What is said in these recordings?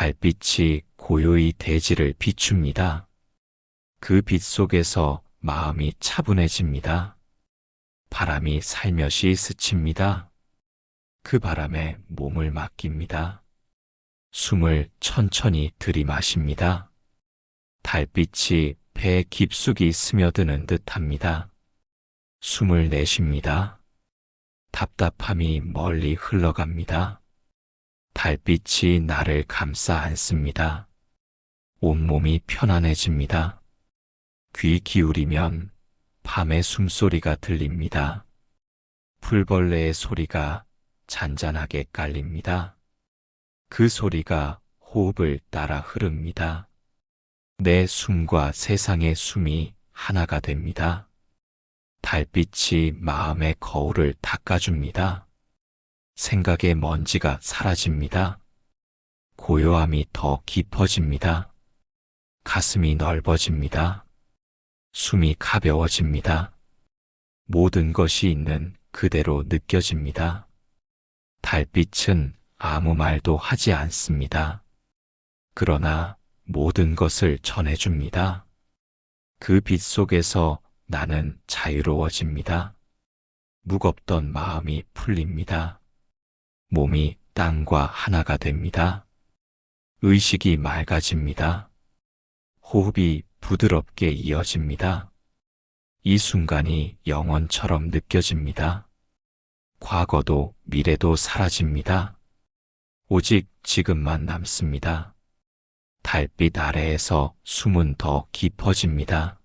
달빛이 고요히 대지를 비춥니다. 그 빛 속에서 마음이 차분해집니다. 바람이 살며시 스칩니다. 그 바람에 몸을 맡깁니다. 숨을 천천히 들이마십니다. 달빛이 배 깊숙이 스며드는 듯합니다. 숨을 내쉽니다. 답답함이 멀리 흘러갑니다. 달빛이 나를 감싸 안습니다. 온몸이 편안해집니다. 귀 기울이면 밤의 숨소리가 들립니다. 풀벌레의 소리가 잔잔하게 깔립니다. 그 소리가 호흡을 따라 흐릅니다. 내 숨과 세상의 숨이 하나가 됩니다. 달빛이 마음의 거울을 닦아줍니다. 생각의 먼지가 사라집니다. 고요함이 더 깊어집니다. 가슴이 넓어집니다. 숨이 가벼워집니다. 모든 것이 있는 그대로 느껴집니다. 달빛은 아무 말도 하지 않습니다. 그러나 모든 것을 전해줍니다. 그 빛 속에서 나는 자유로워집니다. 무겁던 마음이 풀립니다. 몸이 땅과 하나가 됩니다. 의식이 맑아집니다. 호흡이 부드럽게 이어집니다. 이 순간이 영원처럼 느껴집니다. 과거도 미래도 사라집니다. 오직 지금만 남습니다. 달빛 아래에서 숨은 더 깊어집니다.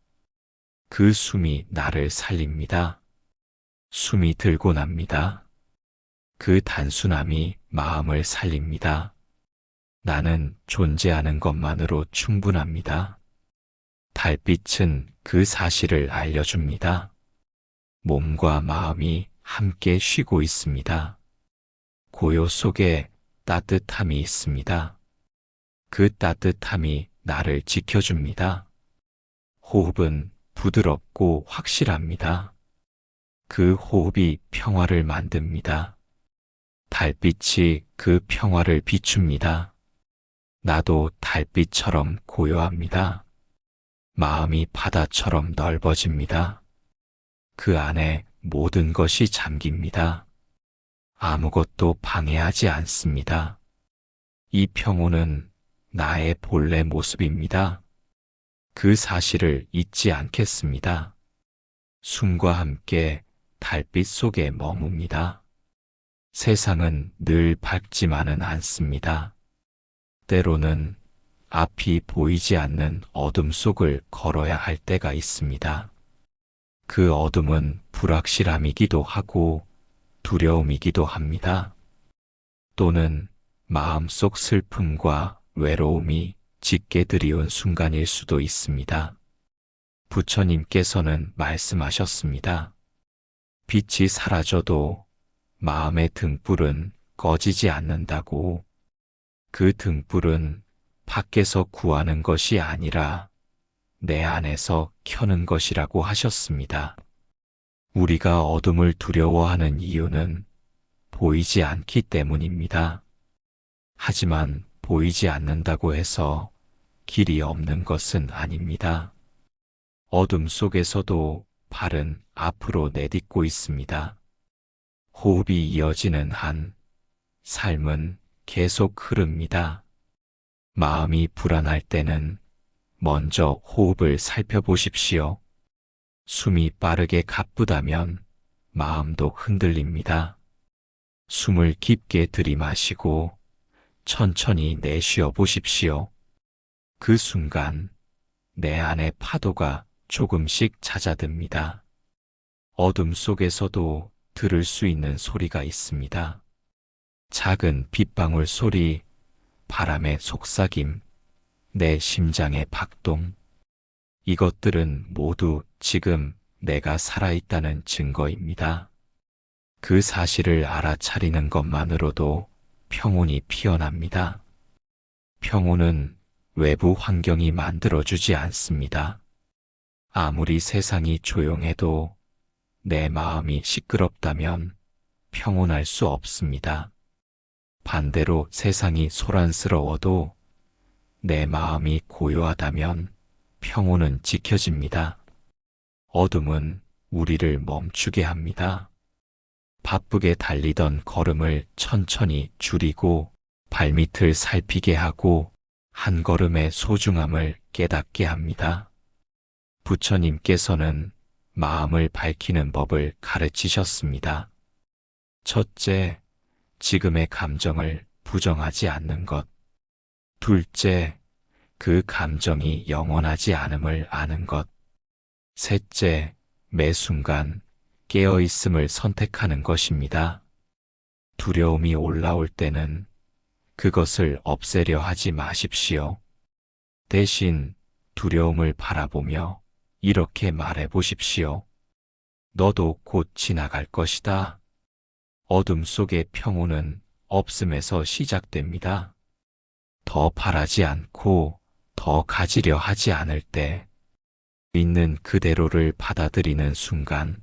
그 숨이 나를 살립니다. 숨이 들고 납니다. 그 단순함이 마음을 살립니다. 나는 존재하는 것만으로 충분합니다. 달빛은 그 사실을 알려줍니다. 몸과 마음이 함께 쉬고 있습니다. 고요 속에 따뜻함이 있습니다. 그 따뜻함이 나를 지켜줍니다. 호흡은 부드럽고 확실합니다. 그 호흡이 평화를 만듭니다. 달빛이 그 평화를 비춥니다. 나도 달빛처럼 고요합니다. 마음이 바다처럼 넓어집니다. 그 안에 모든 것이 잠깁니다. 아무것도 방해하지 않습니다. 이 평온은 나의 본래 모습입니다. 그 사실을 잊지 않겠습니다. 숨과 함께 달빛 속에 머뭅니다. 세상은 늘 밝지만은 않습니다. 때로는 앞이 보이지 않는 어둠 속을 걸어야 할 때가 있습니다. 그 어둠은 불확실함이기도 하고 두려움이기도 합니다. 또는 마음속 슬픔과 외로움이 짙게 드리운 순간일 수도 있습니다. 부처님께서는 말씀하셨습니다. 빛이 사라져도 마음의 등불은 꺼지지 않는다고. 그 등불은 밖에서 구하는 것이 아니라 내 안에서 켜는 것이라고 하셨습니다. 우리가 어둠을 두려워하는 이유는 보이지 않기 때문입니다. 하지만 보이지 않는다고 해서 길이 없는 것은 아닙니다. 어둠 속에서도 발은 앞으로 내딛고 있습니다. 호흡이 이어지는 한 삶은 계속 흐릅니다. 마음이 불안할 때는 먼저 호흡을 살펴보십시오. 숨이 빠르게 가쁘다면 마음도 흔들립니다. 숨을 깊게 들이마시고 천천히 내쉬어 보십시오. 그 순간 내 안의 파도가 조금씩 잦아듭니다. 어둠 속에서도 들을 수 있는 소리가 있습니다. 작은 빗방울 소리, 바람의 속삭임, 내 심장의 박동. 이것들은 모두 지금 내가 살아있다는 증거입니다. 그 사실을 알아차리는 것만으로도 평온이 피어납니다. 평온은 외부 환경이 만들어주지 않습니다. 아무리 세상이 조용해도 내 마음이 시끄럽다면 평온할 수 없습니다. 반대로 세상이 소란스러워도 내 마음이 고요하다면 평온은 지켜집니다. 어둠은 우리를 멈추게 합니다. 바쁘게 달리던 걸음을 천천히 줄이고 발밑을 살피게 하고 한 걸음의 소중함을 깨닫게 합니다. 부처님께서는 마음을 밝히는 법을 가르치셨습니다. 첫째, 지금의 감정을 부정하지 않는 것. 둘째, 그 감정이 영원하지 않음을 아는 것. 셋째, 매 순간 깨어있음을 선택하는 것입니다. 두려움이 올라올 때는 그것을 없애려 하지 마십시오. 대신 두려움을 바라보며 이렇게 말해 보십시오. 너도 곧 지나갈 것이다. 어둠 속의 평온은 없음에서 시작됩니다. 더 바라지 않고 더 가지려 하지 않을 때, 있는 그대로를 받아들이는 순간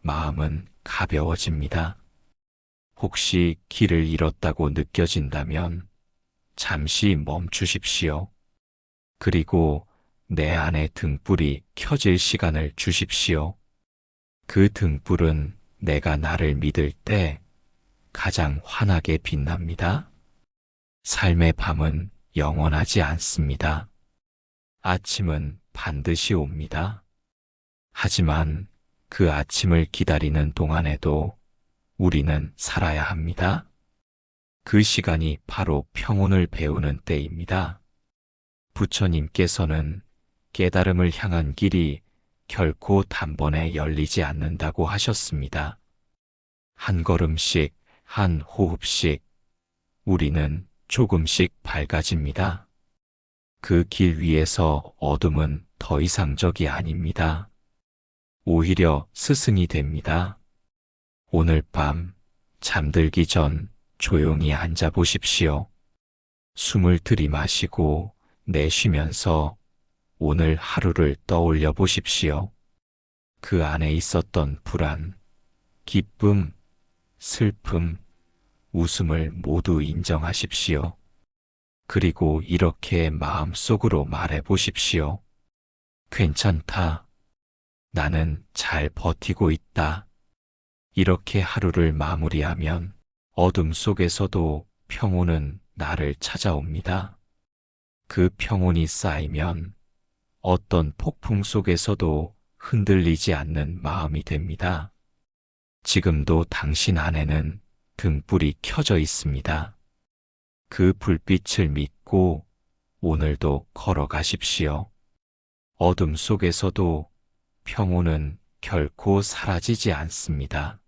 마음은 가벼워집니다. 혹시 길을 잃었다고 느껴진다면 잠시 멈추십시오. 그리고 내 안에 등불이 켜질 시간을 주십시오. 그 등불은 내가 나를 믿을 때 가장 환하게 빛납니다. 삶의 밤은 영원하지 않습니다. 아침은 반드시 옵니다. 하지만 그 아침을 기다리는 동안에도 우리는 살아야 합니다. 그 시간이 바로 평온을 배우는 때입니다. 부처님께서는 깨달음을 향한 길이 결코 단번에 열리지 않는다고 하셨습니다. 한 걸음씩, 한 호흡씩 우리는 조금씩 밝아집니다. 그 길 위에서 어둠은 더 이상 적이 아닙니다. 오히려 스승이 됩니다. 오늘 밤 잠들기 전 조용히 앉아 보십시오. 숨을 들이마시고 내쉬면서 오늘 하루를 떠올려 보십시오. 그 안에 있었던 불안, 기쁨, 슬픔, 웃음을 모두 인정하십시오. 그리고 이렇게 마음속으로 말해 보십시오. 괜찮다. 나는 잘 버티고 있다. 이렇게 하루를 마무리하면 어둠 속에서도 평온은 나를 찾아옵니다. 그 평온이 쌓이면 어떤 폭풍 속에서도 흔들리지 않는 마음이 됩니다. 지금도 당신 안에는 등불이 켜져 있습니다. 그 불빛을 믿고 오늘도 걸어가십시오. 어둠 속에서도 평온은 결코 사라지지 않습니다.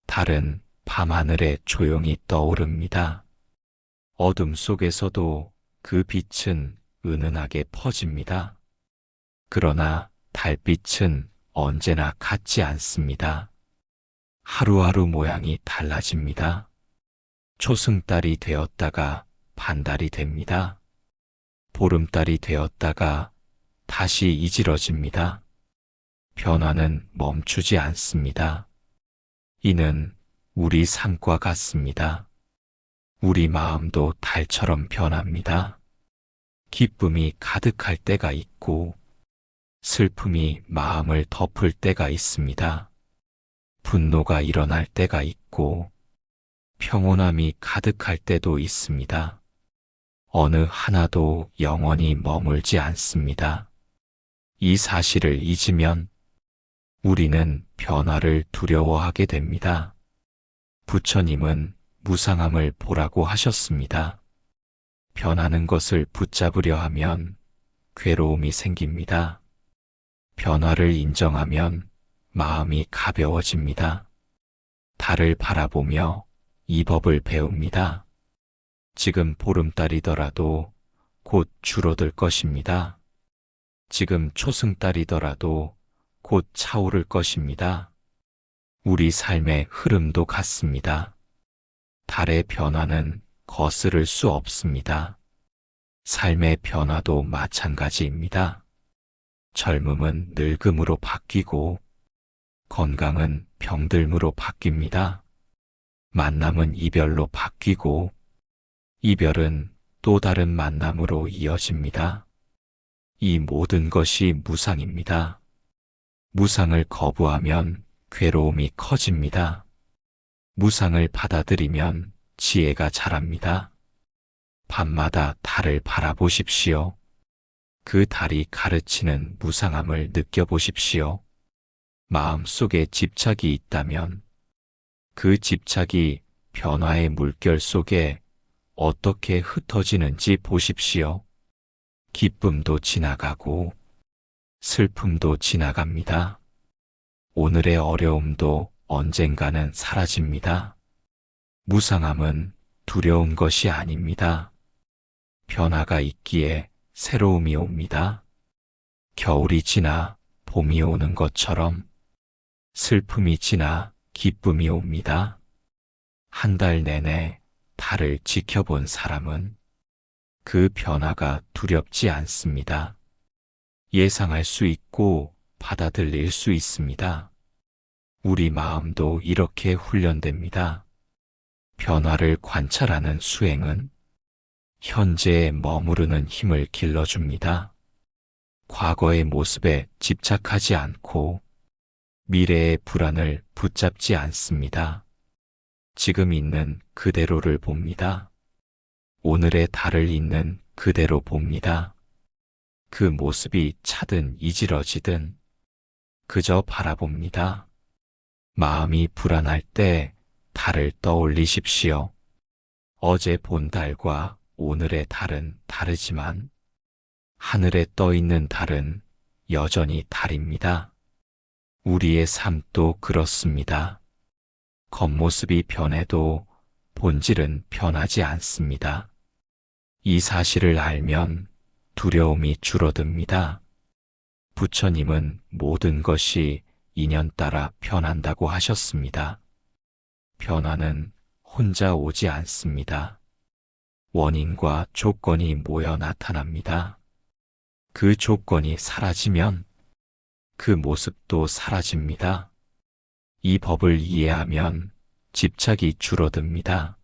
달은 밤하늘에 조용히 떠오릅니다. 어둠 속에서도 그 빛은 은은하게 퍼집니다. 그러나 달빛은 언제나 같지 않습니다. 하루하루 모양이 달라집니다. 초승달이 되었다가 반달이 됩니다. 보름달이 되었다가 다시 이질어집니다. 변화는 멈추지 않습니다. 이는 우리 삶과 같습니다. 우리 마음도 달처럼 변합니다. 기쁨이 가득할 때가 있고 슬픔이 마음을 덮을 때가 있습니다. 분노가 일어날 때가 있고 평온함이 가득할 때도 있습니다. 어느 하나도 영원히 머물지 않습니다. 이 사실을 잊으면 우리는 변화를 두려워하게 됩니다. 부처님은 무상함을 보라고 하셨습니다. 변하는 것을 붙잡으려 하면 괴로움이 생깁니다. 변화를 인정하면 마음이 가벼워집니다. 달을 바라보며 이 법을 배웁니다. 지금 보름달이더라도 곧 줄어들 것입니다. 지금 초승달이더라도 곧 차오를 것입니다. 우리 삶의 흐름도 같습니다. 달의 변화는 거스를 수 없습니다. 삶의 변화도 마찬가지입니다. 젊음은 늙음으로 바뀌고 건강은 병들므로 바뀝니다. 만남은 이별로 바뀌고 이별은 또 다른 만남으로 이어집니다. 이 모든 것이 무상입니다. 무상을 거부하면 괴로움이 커집니다. 무상을 받아들이면 지혜가 자랍니다. 밤마다 달을 바라보십시오. 그 달이 가르치는 무상함을 느껴보십시오. 마음속에 집착이 있다면 그 집착이 변화의 물결 속에 어떻게 흩어지는지 보십시오. 기쁨도 지나가고 슬픔도 지나갑니다. 오늘의 어려움도 언젠가는 사라집니다. 무상함은 두려운 것이 아닙니다. 변화가 있기에 새로움이 옵니다. 겨울이 지나 봄이 오는 것처럼 슬픔이 지나 기쁨이 옵니다. 한 달 내내 달을 지켜본 사람은 그 변화가 두렵지 않습니다. 예상할 수 있고 받아들일 수 있습니다. 우리 마음도 이렇게 훈련됩니다. 변화를 관찰하는 수행은 현재에 머무르는 힘을 길러줍니다. 과거의 모습에 집착하지 않고 미래의 불안을 붙잡지 않습니다. 지금 있는 그대로를 봅니다. 오늘의 달을 있는 그대로 봅니다. 그 모습이 차든 이지러지든 그저 바라봅니다. 마음이 불안할 때 달을 떠올리십시오. 어제 본 달과 오늘의 달은 다르지만 하늘에 떠 있는 달은 여전히 달입니다. 우리의 삶도 그렇습니다. 겉모습이 변해도 본질은 변하지 않습니다. 이 사실을 알면 두려움이 줄어듭니다. 부처님은 모든 것이 인연 따라 변한다고 하셨습니다. 변화는 혼자 오지 않습니다. 원인과 조건이 모여 나타납니다. 그 조건이 사라지면 그 모습도 사라집니다. 이 법을 이해하면 집착이 줄어듭니다.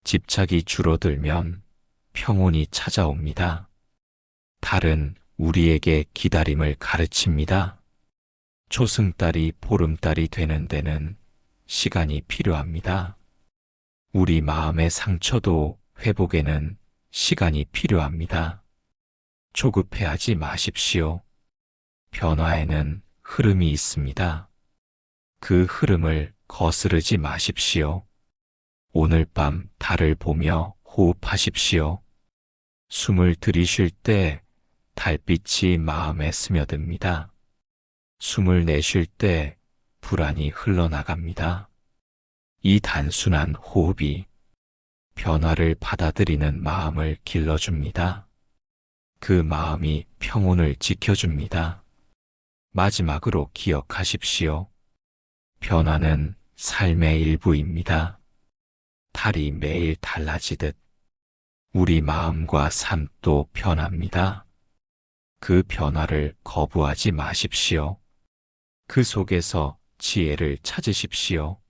집착이 줄어들면 평온이 찾아옵니다. 달은 우리에게 기다림을 가르칩니다. 초승달이 보름달이 되는 데는 시간이 필요합니다. 우리 마음의 상처도 회복에는 시간이 필요합니다. 조급해하지 마십시오. 변화에는 흐름이 있습니다. 그 흐름을 거스르지 마십시오. 오늘 밤 달을 보며 호흡하십시오. 숨을 들이쉴 때 달빛이 마음에 스며듭니다. 숨을 내쉴 때 불안이 흘러나갑니다. 이 단순한 호흡이 변화를 받아들이는 마음을 길러줍니다. 그 마음이 평온을 지켜줍니다. 마지막으로 기억하십시오. 변화는 삶의 일부입니다. 달이 매일 달라지듯 우리 마음과 삶도 변합니다. 그 변화를 거부하지 마십시오. 그 속에서 지혜를 찾으십시오.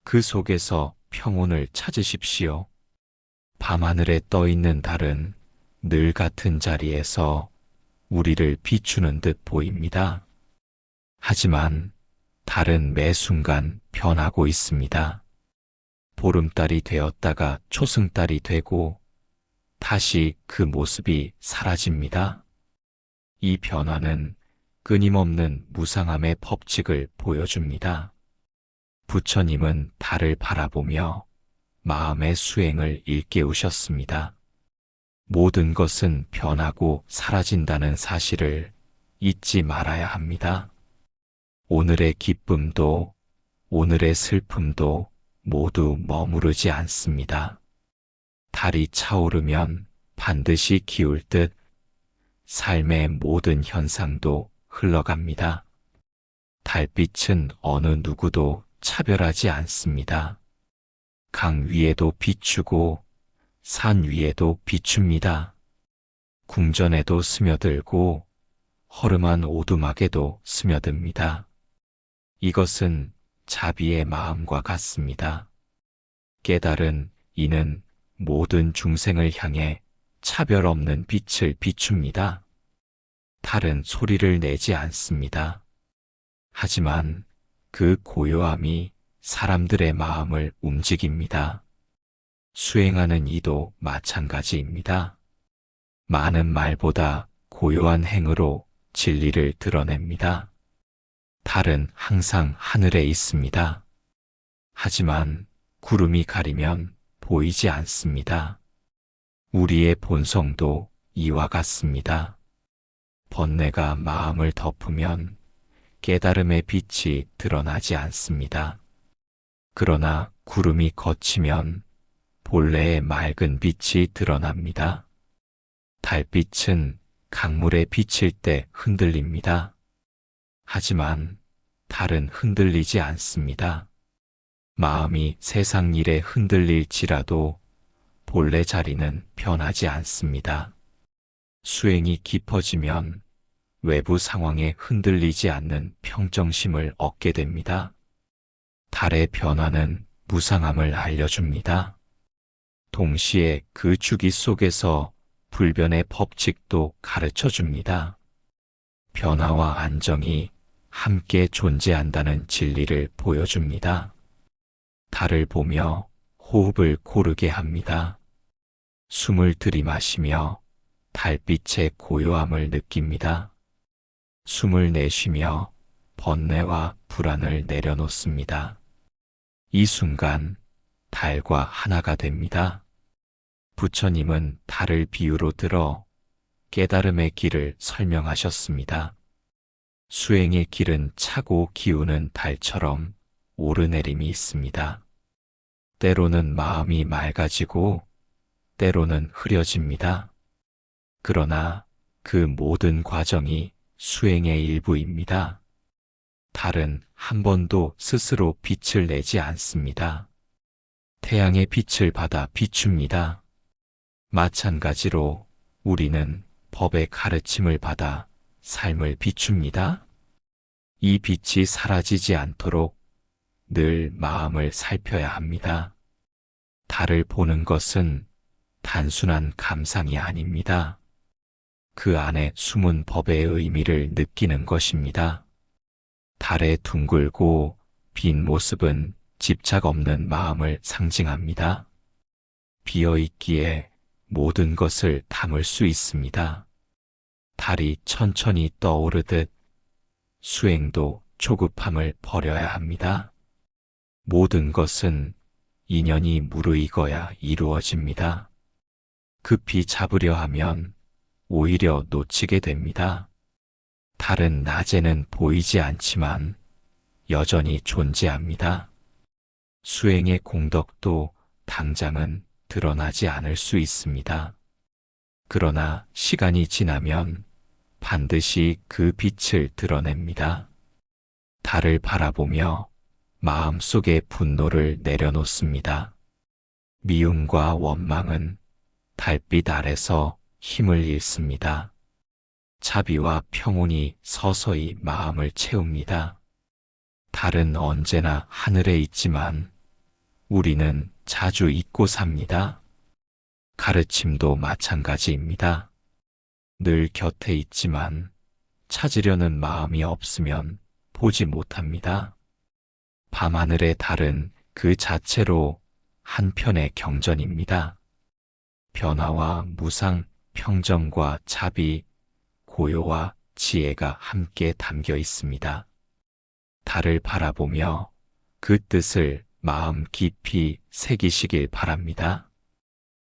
그 속에서 평온을 찾으십시오. 밤하늘에 떠 있는 달은 늘 같은 자리에서 우리를 비추는 듯 보입니다. 하지만 달은 매 순간 변하고 있습니다. 보름달이 되었다가 초승달이 되고 다시 그 모습이 사라집니다. 이 변화는 끊임없는 무상함의 법칙을 보여줍니다. 부처님은 달을 바라보며 마음의 수행을 일깨우셨습니다. 모든 것은 변하고 사라진다는 사실을 잊지 말아야 합니다. 오늘의 기쁨도 오늘의 슬픔도 모두 머무르지 않습니다. 달이 차오르면 반드시 기울 듯 삶의 모든 현상도 흘러갑니다. 달빛은 어느 누구도 차별하지 않습니다. 강 위에도 비추고 산 위에도 비춥니다. 궁전에도 스며들고 허름한 오두막에도 스며듭니다. 이것은 자비의 마음과 같습니다. 깨달은 이는 모든 중생을 향해 차별 없는 빛을 비춥니다. 달은 소리를 내지 않습니다. 하지만 그 고요함이 사람들의 마음을 움직입니다. 수행하는 이도 마찬가지입니다. 많은 말보다 고요한 행으로 진리를 드러냅니다. 달은 항상 하늘에 있습니다. 하지만 구름이 가리면 보이지 않습니다. 우리의 본성도 이와 같습니다. 번뇌가 마음을 덮으면 깨달음의 빛이 드러나지 않습니다. 그러나 구름이 걷히면 본래의 맑은 빛이 드러납니다. 달빛은 강물에 비칠 때 흔들립니다. 하지만 달은 흔들리지 않습니다. 마음이 세상 일에 흔들릴지라도 본래 자리는 변하지 않습니다. 수행이 깊어지면 외부 상황에 흔들리지 않는 평정심을 얻게 됩니다. 달의 변화는 무상함을 알려줍니다. 동시에 그 주기 속에서 불변의 법칙도 가르쳐줍니다. 변화와 안정이 함께 존재한다는 진리를 보여줍니다. 달을 보며 호흡을 고르게 합니다. 숨을 들이마시며 달빛의 고요함을 느낍니다. 숨을 내쉬며 번뇌와 불안을 내려놓습니다. 이 순간 달과 하나가 됩니다. 부처님은 달을 비유로 들어 깨달음의 길을 설명하셨습니다. 수행의 길은 차고 기우는 달처럼 오르내림이 있습니다. 때로는 마음이 맑아지고 때로는 흐려집니다. 그러나 그 모든 과정이 수행의 일부입니다. 달은 한 번도 스스로 빛을 내지 않습니다. 태양의 빛을 받아 비춥니다. 마찬가지로 우리는 법의 가르침을 받아 삶을 비춥니다. 이 빛이 사라지지 않도록 늘 마음을 살펴야 합니다. 달을 보는 것은 단순한 감상이 아닙니다. 그 안에 숨은 법의 의미를 느끼는 것입니다. 달의 둥글고 빈 모습은 집착 없는 마음을 상징합니다. 비어있기에 모든 것을 담을 수 있습니다. 달이 천천히 떠오르듯 수행도 조급함을 버려야 합니다. 모든 것은 인연이 무르익어야 이루어집니다. 급히 잡으려 하면 오히려 놓치게 됩니다. 달은 낮에는 보이지 않지만 여전히 존재합니다. 수행의 공덕도 당장은 드러나지 않을 수 있습니다. 그러나 시간이 지나면 반드시 그 빛을 드러냅니다. 달을 바라보며 마음속의 분노를 내려놓습니다. 미움과 원망은 달빛 아래서 힘을 잃습니다. 자비와 평온이 서서히 마음을 채웁니다. 달은 언제나 하늘에 있지만 우리는 자주 잊고 삽니다. 가르침도 마찬가지입니다. 늘 곁에 있지만 찾으려는 마음이 없으면 보지 못합니다. 밤하늘의 달은 그 자체로 한편의 경전입니다. 변화와 무상, 평정과 자비, 고요와 지혜가 함께 담겨 있습니다. 달을 바라보며 그 뜻을 마음 깊이 새기시길 바랍니다.